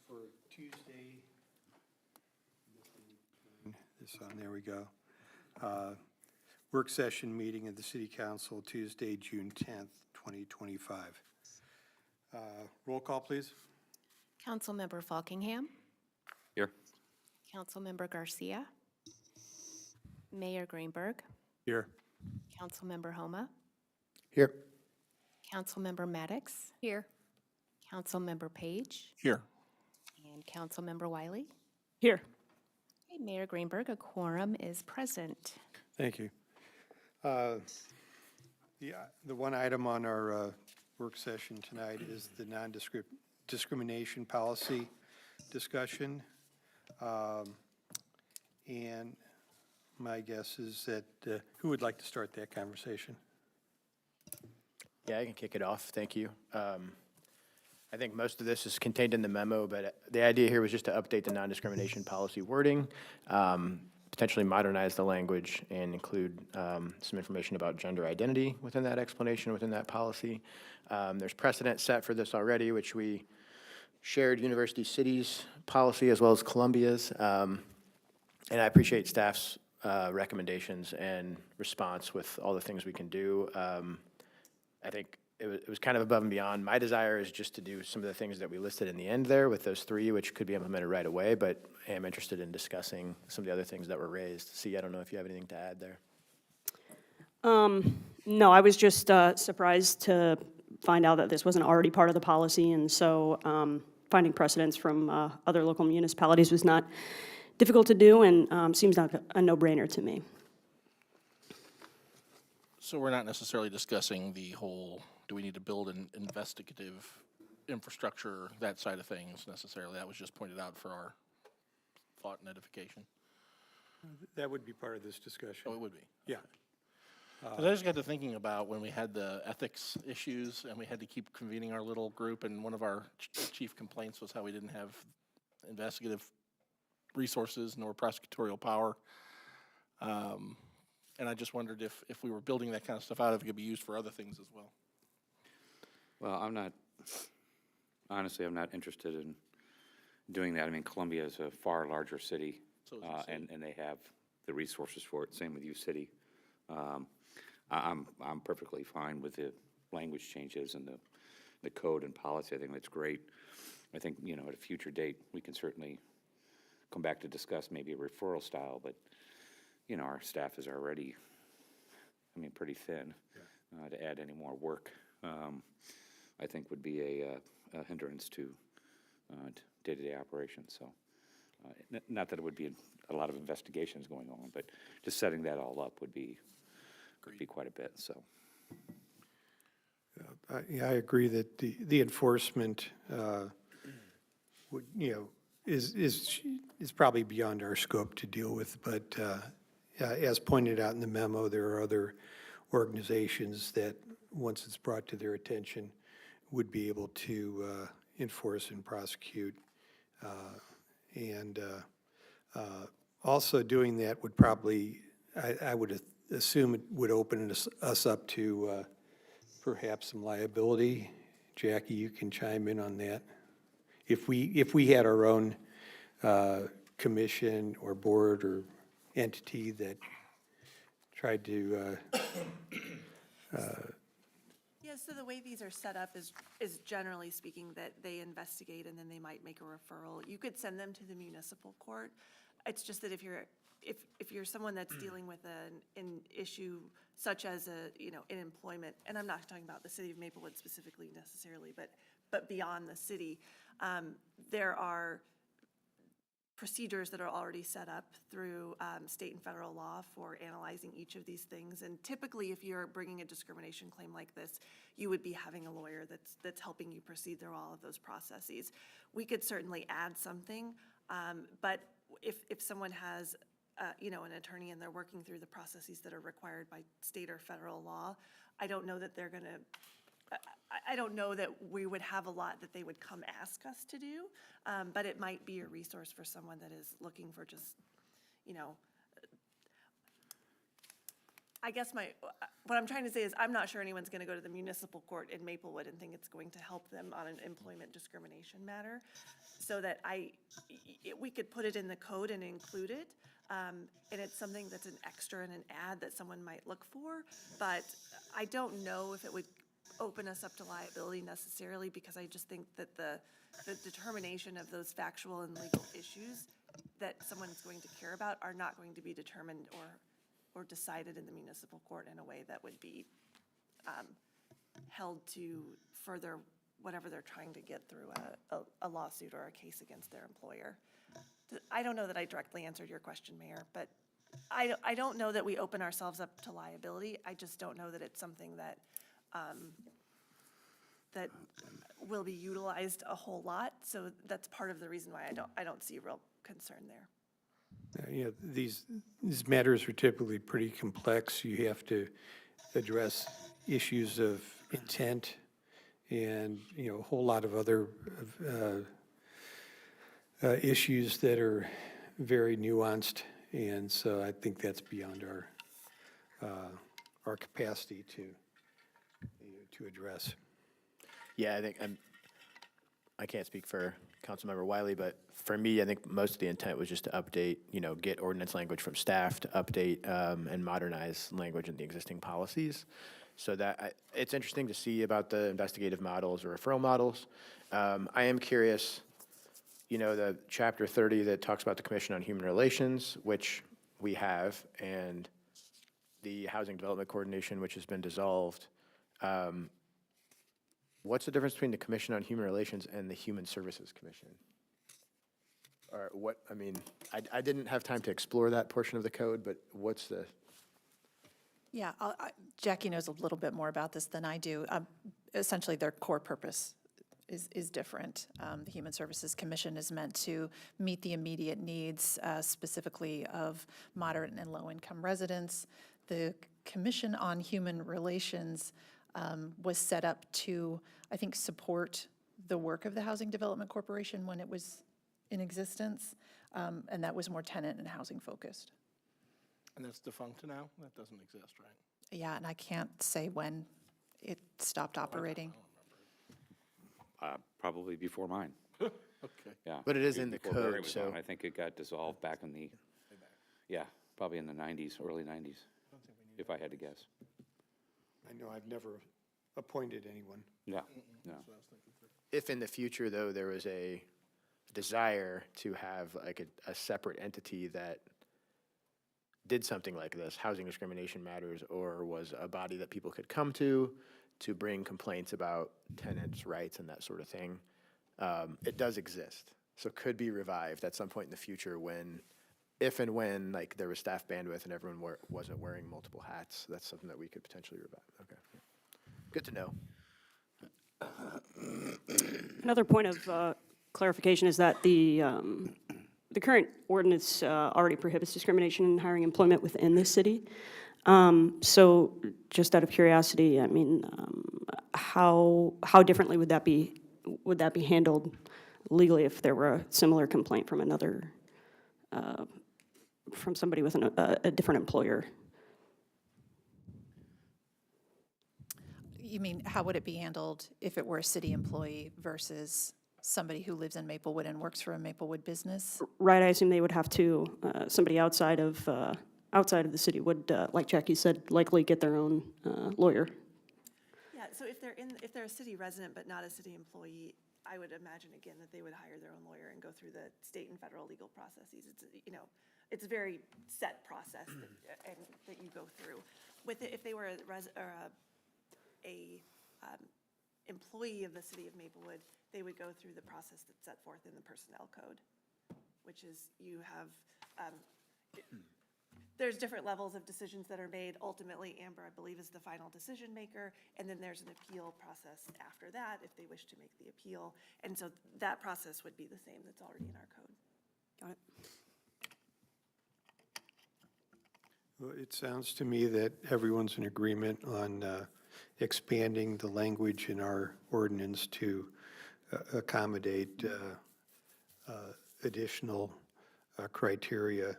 for Tuesday. This on, there we go. Work session meeting of the City Council, Tuesday, June 10th, 2025. Roll call, please. Councilmember Falkingham, Here. Councilmember Garcia, Mayor Greenberg, Here. Councilmember Homa, Here. Councilmember Maddox. Here. Councilmember Page Here. and Councilmember Wiley. Here. Okay, Mayor Greenberg, a quorum is present. Thank you. The one item on our work session tonight is the non-discrimination policy discussion. And my guess is that, who would like to start that conversation? Yeah, I can kick it off. Thank you. I think most of this is contained in the memo, but the idea here was just to update the non-discrimination policy wording, potentially modernize the language and include some information about gender identity within that explanation, within that policy. There's precedent set for this already, which we shared University City's policy as well as Columbia's. And I appreciate staff's recommendations and response with all the things we can do. I think it was kind of above and beyond. My desire is just to do some of the things that we listed in the end there with those three, which could be implemented right away, but I am interested in discussing some of the other things that were raised. See, I don't know if you have anything to add there. No, I was just surprised to find out that this wasn't already part of the policy, and so finding precedents from other local municipalities was not difficult to do and seems like a no-brainer to me. So we're not necessarily discussing the whole, do we need to build an investigative infrastructure, that side of things necessarily. That was just pointed out for our thought and edification. That would be part of this discussion. Oh, it would be. Yeah. 'Cause I just got to thinking about when we had the ethics issues and we had to keep convening our little group, and one of our chief complaints was how we didn't have investigative resources nor prosecutorial power. And I just wondered if we were building that kind of stuff out, if it could be used for other things as well. Well, honestly, I'm not interested in doing that. I mean, Columbia is a far larger city, So is the city. and they have the resources for it. Same with U City. I'm perfectly fine with the language changes and the code and policy. I think that's great. I think, at a future date, we can certainly come back to discuss maybe a referral style, but, our staff is already, pretty thin. To add any more work, I think would be a hindrance to day-to-day operations. So, not that it would be a lot of investigations going on, but just setting that all up would be quite a bit. So, Yeah, I agree that the enforcement would, is probably beyond our scope to deal with, but as pointed out in the memo, there are other organizations that, once it's brought to their attention, would be able to enforce and prosecute. And also doing that would probably, I would assume it would open us up to perhaps some liability. Jackie, you can chime in on that. If we had our own commission or board or entity that tried to Yeah, so the way these are set up is generally speaking that they investigate and then they might make a referral. You could send them to the municipal court. It's just that if you're someone that's dealing with an issue such as in employment, and I'm not talking about the city of Maplewood specifically necessarily, but beyond the city, there are procedures that are already set up through state and federal law for analyzing each of these things. And typically, if you're bringing a discrimination claim like this, you would be having a lawyer that's helping you proceed through all of those processes. We could certainly add something, but if someone has an attorney and they're working through the processes that are required by state or federal law, I don't know that they're going to. I don't know that we would have a lot that they would come ask us to do, but it might be a resource for someone that is looking for just, I guess what I'm trying to say is I'm not sure anyone's going to go to the municipal court in Maplewood and think it's going to help them on an employment discrimination matter. So that we could put it in the code and include it. And it's something that's an extra in an ad that someone might look for. But I don't know if it would open us up to liability necessarily, because I just think that the determination of those factual and legal issues that someone's going to care about are not going to be determined or decided in the municipal court in a way that would be held to further whatever they're trying to get through a lawsuit or a case against their employer. I don't know that I directly answered your question, Mayor, but I don't know that we open ourselves up to liability. I just don't know that it's something that that will be utilized a whole lot. So that's part of the reason why I don't see real concern there. You know, these matters are typically pretty complex. You have to address issues of intent and, you know, a whole lot of other issues that are very nuanced. And so I think that's beyond our capacity to address. Yeah, I think I can't speak for Councilmember Wiley, but for me, I think most of the intent was just to update, get ordinance language from staff to update and modernize language in the existing policies. So that it's interesting to see about the investigative models or referral models. I am curious, the chapter 30 that talks about the Commission on Human Relations, which we have, and the Housing Development Coordination, which has been dissolved. What's the difference between the Commission on Human Relations and the Human Services Commission? Or what, I didn't have time to explore that portion of the code, but what's the? Yeah, Jackie knows a little bit more about this than I do. Essentially, their core purpose is different. The Human Services Commission is meant to meet the immediate needs, specifically of moderate and low-income residents. The Commission on Human Relations was set up to, I think, support the work of the Housing Development Corporation when it was in existence, and that was more tenant and housing focused. And that's defunct now? That doesn't exist, right? Yeah, and I can't say when it stopped operating. Probably before mine, Okay. yeah. But it is in the Before Barry code, was so. on. I think it got dissolved back in probably in the 90s, early 90s, if I had to guess. I know I've never appointed anyone. Yeah, no. If in the future, though, there was a desire to have like a separate entity that did something like this, housing discrimination matters, or was a body that people could come to bring complaints about tenants' rights and that sort of thing, it does exist. So could be revived at some point in the future if and when like there was staff bandwidth and everyone wasn't wearing multiple hats. That's something that we could potentially revive. Okay. Good to know. Another point of clarification is that the current ordinance already prohibits discrimination in hiring employment within the city. So just out of curiosity, how differently would that be handled legally if there were a similar complaint from another, from somebody with a different employer? You mean, how would it be handled if it were a city employee versus somebody who lives in Maplewood and works for a Maplewood business? Right, I assume they would have to, somebody outside of the city would, like Jackie said, likely get their own lawyer. Yeah, so if they're a city resident but not a city employee, I would imagine again that they would hire their own lawyer and go through the state and federal legal processes. It's a very set process that you go through. If they were a employee of the city of Maplewood, they would go through the process that's set forth in the personnel code, which is you have, there's different levels of decisions that are made. Ultimately, Amber, I believe, is the final decision maker, and then there's an appeal process after that if they wish to make the appeal. And so that process would be the same that's already in our code. Got it. Well, it sounds to me that everyone's in agreement on expanding the language in our ordinance to accommodate additional criteria.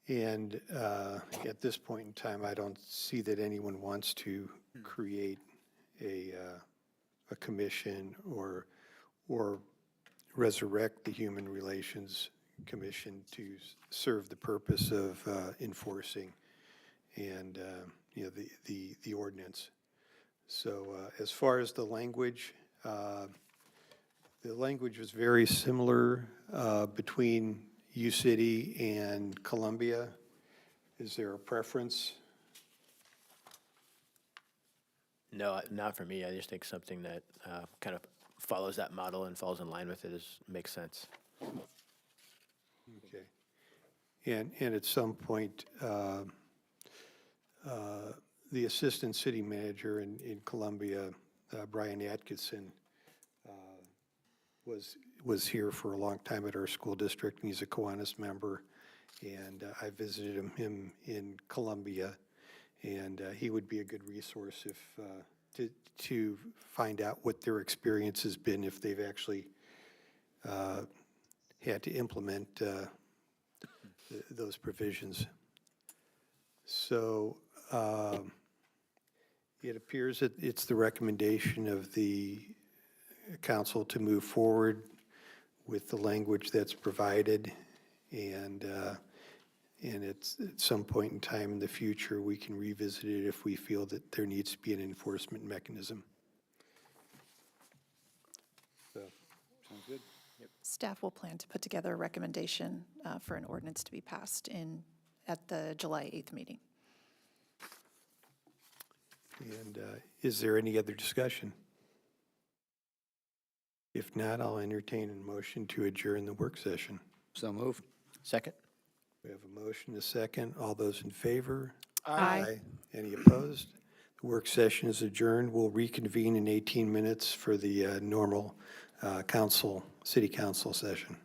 And at this point in time, I don't see that anyone wants to create a commission or resurrect the Human Relations Commission to serve the purpose of enforcing and, the ordinance. So as far as the language was very similar between U-City and Columbia. Is there a preference? No, not for me. I just think something that kind of follows that model and falls in line with it makes sense. Okay. And at some point, the assistant city manager in Columbia, Brian Atkinson, was here for a long time at our school district, and he's a Kiwanis member. And I visited him in Columbia, and he would be a good resource if, to find out what their experience has been, if they've actually had to implement those provisions. So it appears that it's the recommendation of the council to move forward with the language that's provided, and it's at some point in time in the future, we can revisit it if we feel that there needs to be an enforcement mechanism. So, Sounds good. Staff will plan to put together a recommendation for an ordinance to be passed at the July 8th meeting. and is there any other discussion? If not, I'll entertain a motion to adjourn the work session. So moved. Second? We have a motion, a second. All those in favor? Aye. Any opposed? The work session is adjourned. We'll reconvene in 18 minutes for the normal city council session.